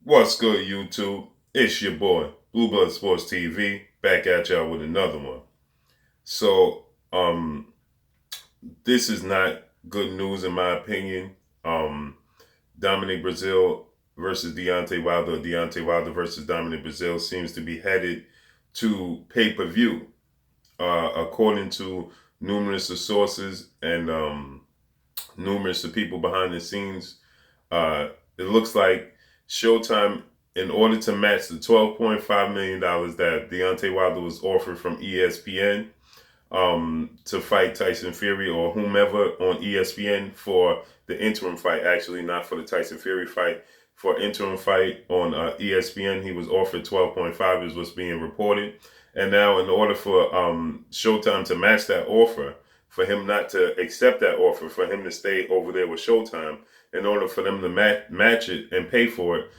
What's good, YouTube? It's your boy, Blue Blood Sports TV, back at y'all with another one. So, this is not good news in my opinion. Dominic Breazeale versus Deontay Wilder, Deontay Wilder versus Dominic Breazeale seems to be headed to pay-per-view, according to numerous of sources and numerous of people behind the scenes. It looks like Showtime, in order to match the $12.5 million that Deontay Wilder was offered from ESPN to fight Tyson Fury or whomever on ESPN for the interim fight, actually, not for the Tyson Fury fight, for interim fight on ESPN, he was offered 12.5 is what's being reported. And now in order for Showtime to match that offer, for him not to accept that offer, for him to stay over there with Showtime, in order for them to match it and pay for it,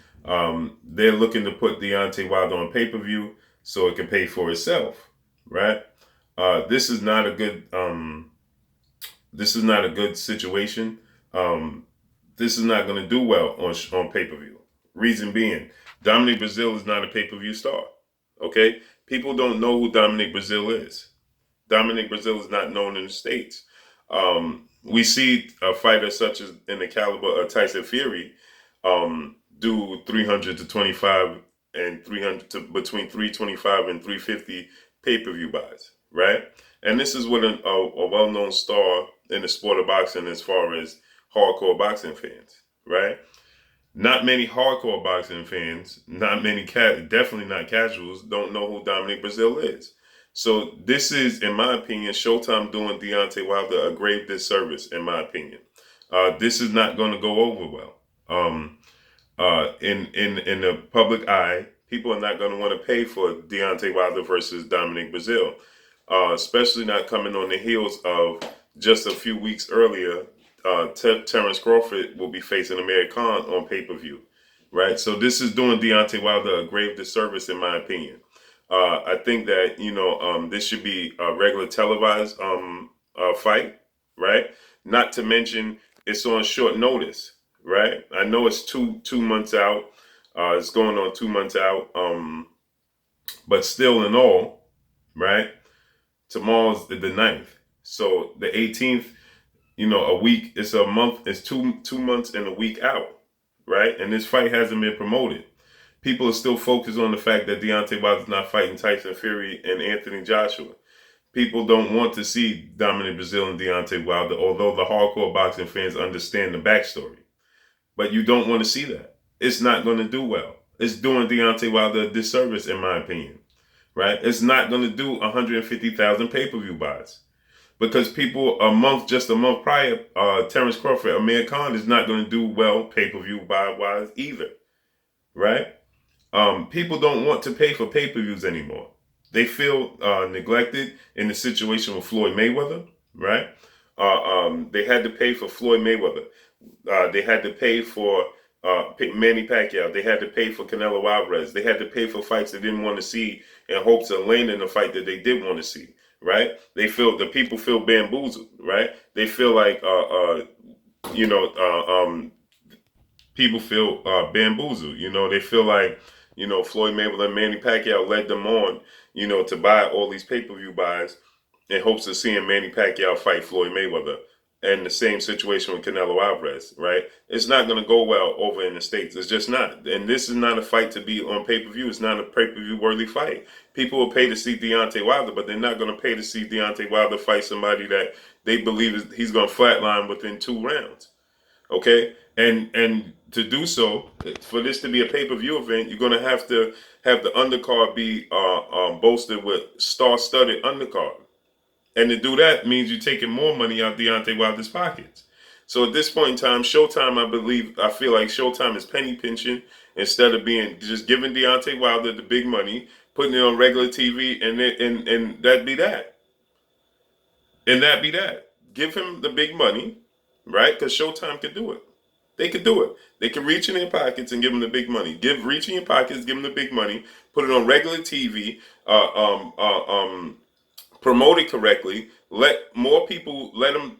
they're looking to put Deontay Wilder on pay-per-view so it can pay for itself, right? This is not a good situation. This is not going to do well on pay-per-view. Reason being, Dominic Breazeale is not a pay-per-view star. Okay, people don't know who Dominic Breazeale is. Dominic Breazeale is not known in the States. We see a fighter such as in the caliber of Tyson Fury do 300 to 25 and 300 to between 325 and 350 pay-per-view buys, right? And this is what a well-known star in the sport of boxing as far as hardcore boxing fans, right? Not many hardcore boxing fans, not many definitely not casuals, don't know who Dominic Breazeale is. So this is, in my opinion, Showtime doing Deontay Wilder a grave disservice, in my opinion. This is not going to go over well. In the public eye, people are not going to want to pay for Deontay Wilder versus Dominic Breazeale, especially not coming on the heels of just a few weeks earlier. Terrence Crawford will be facing Amir Khan on pay-per-view, right? So this is doing Deontay Wilder a grave disservice, in my opinion. I think that, this should be a regular televised fight, right? Not to mention it's on short notice, right? I know it's two months out. It's going on 2 months out. But still in all, right? Tomorrow's the 9th. So the 18th, a week, it's a month, it's two months and a week out, right? And this fight hasn't been promoted. People are still focused on the fact that Deontay Wilder's not fighting Tyson Fury and Anthony Joshua. People don't want to see Dominic Breazeale and Deontay Wilder, although the hardcore boxing fans understand the backstory. But you don't want to see that. It's not going to do well. It's doing Deontay Wilder a disservice, in my opinion, right? It's not going to do 150,000 pay-per-view buys. Because people, just a month prior, Terrence Crawford, Amir Khan is not going to do well pay-per-view buy-wise either, right? People don't want to pay for pay-per-views anymore. They feel neglected in the situation with Floyd Mayweather, right? They had to pay for Floyd Mayweather. They had to pay for Manny Pacquiao. They had to pay for Canelo Alvarez. They had to pay for fights they didn't want to see in hopes of landing a fight that they did want to see, right? The people feel bamboozled, right? They feel like, people feel bamboozled. They feel like, Floyd Mayweather and Manny Pacquiao led them on, to buy all these pay-per-view buys in hopes of seeing Manny Pacquiao fight Floyd Mayweather. And the same situation with Canelo Alvarez, right? It's not going to go well over in the States. It's just not. And this is not a fight to be on pay-per-view. It's not a pay-per-view worthy fight. People will pay to see Deontay Wilder, but they're not going to pay to see Deontay Wilder fight somebody that they believe he's going to flatline within 2 rounds. Okay? And to do so, for this to be a pay-per-view event, you're going to have the undercard be bolstered with star-studded undercard. And to do that means you're taking more money out of Deontay Wilder's pockets. So at this point in time, Showtime, I feel like Showtime is penny pinching instead of just giving Deontay Wilder the big money, putting it on regular TV, and that be that. And that be that. Give him the big money, right? Because Showtime could do it. They could do it. They can reach in their pockets and give them the big money. Reach in your pockets, give them the big money, put it on regular TV, promote it correctly, let more people, let them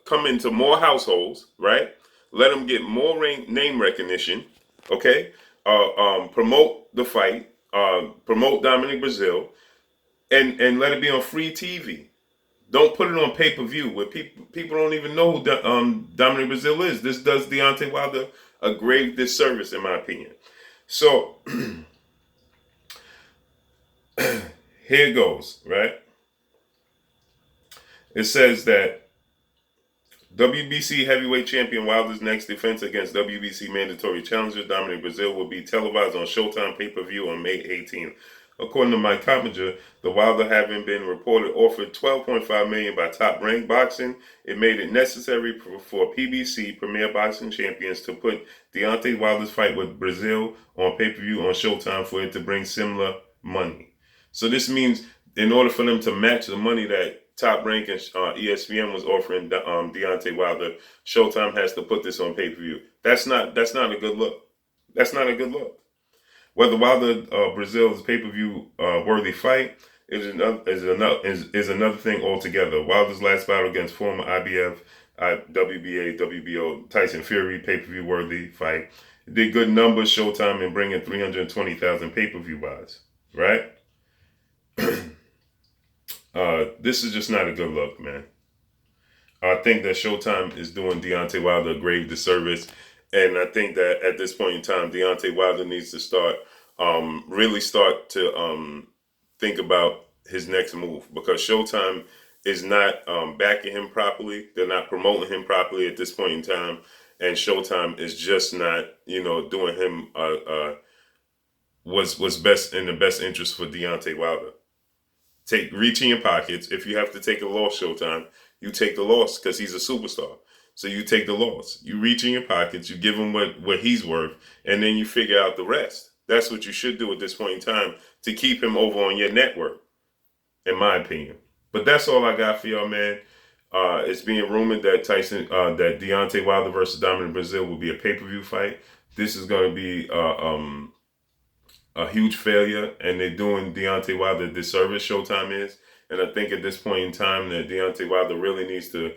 come into more households, right? Let them get more name recognition, Okay, promote the fight, promote Dominic Breazeale, and let it be on free TV. Don't put it on pay-per-view where people don't even know who Dominic Breazeale is. This does Deontay Wilder a grave disservice, in my opinion. So here it goes, right? It says that WBC heavyweight champion Wilder's next defense against WBC mandatory challenger Dominic Breazeale will be televised on Showtime pay-per-view on May 18th. According to Mike Coppinger, the Wilder having been reported offered $12.5 million by Top Rank Boxing, it made it necessary for PBC Premier Boxing Champions to put Deontay Wilder's fight with Breazeale on pay-per-view on Showtime for it to bring similar money. So this means in order for them to match the money that Top Rank and ESPN was offering Deontay Wilder, Showtime has to put this on pay-per-view. That's not a good look. That's not a good look. Whether Wilder Breazeale's pay-per-view worthy fight is another thing altogether. Wilder's last battle against former IBF, WBA, WBO Tyson Fury pay-per-view worthy fight. It did good numbers, Showtime, and bringing 320,000 pay-per-view buys. Right? This is just not a good look, man. I think that Showtime is doing Deontay Wilder a grave disservice. And I think that at this point in time, Deontay Wilder needs to really start to think about his next move, because Showtime is not backing him properly. They're not promoting him properly at this point in time. And Showtime is just not, doing him what's best in the best interest for Deontay Wilder. Reach in your pockets. If you have to take a loss, Showtime, you take the loss because he's a superstar. So you take the loss. You reach in your pockets, you give him what he's worth, and then you figure out the rest. That's what you should do at this point in time to keep him over on your network, in my opinion. But that's all I got for y'all, man. It's being rumored that that Deontay Wilder versus Dominic Breazeale will be a pay-per-view fight. This is going to be a huge failure, and they're doing Deontay Wilder a disservice. Showtime is, and I think at this point in time that Deontay Wilder really needs to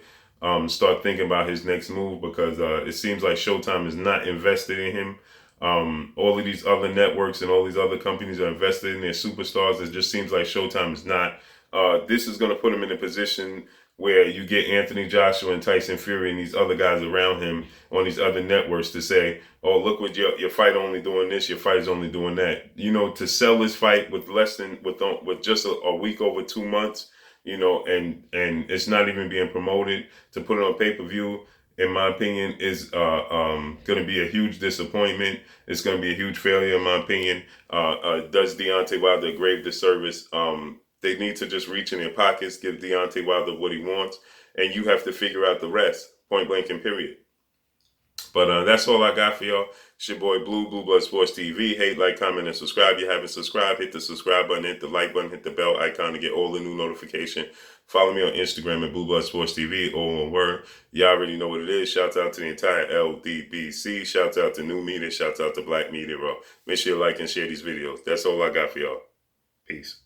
start thinking about his next move, because it seems like Showtime is not invested in him. All of these other networks and all these other companies are invested in their superstars. It just seems like Showtime is not. This is going to put him in a position where you get Anthony Joshua and Tyson Fury and these other guys around him on these other networks to say, oh, look what your fight only doing this, your fight is only doing that. To sell this fight with just a week over 2 months, and it's not even being promoted, to put it on pay-per-view, in my opinion, is going to be a huge disappointment. It's going to be a huge failure, in my opinion. Does Deontay Wilder a grave disservice. They need to just reach in their pockets, give Deontay Wilder what he wants, and you have to figure out the rest, point blank and period. But that's all I got for y'all. It's your boy Blue Blood Sports TV. Hate, like, comment, and subscribe. If you haven't subscribed, hit the subscribe button, hit the like button, hit the bell icon to get all the new notification. Follow me on Instagram at Blue Blood Sports TV, all one word. Y'all already know what it is. Shout out to the entire LDBC. Shout out to New Media. Shout out to Black Media Raw. Make sure you like and share these videos. That's all I got for y'all. Peace.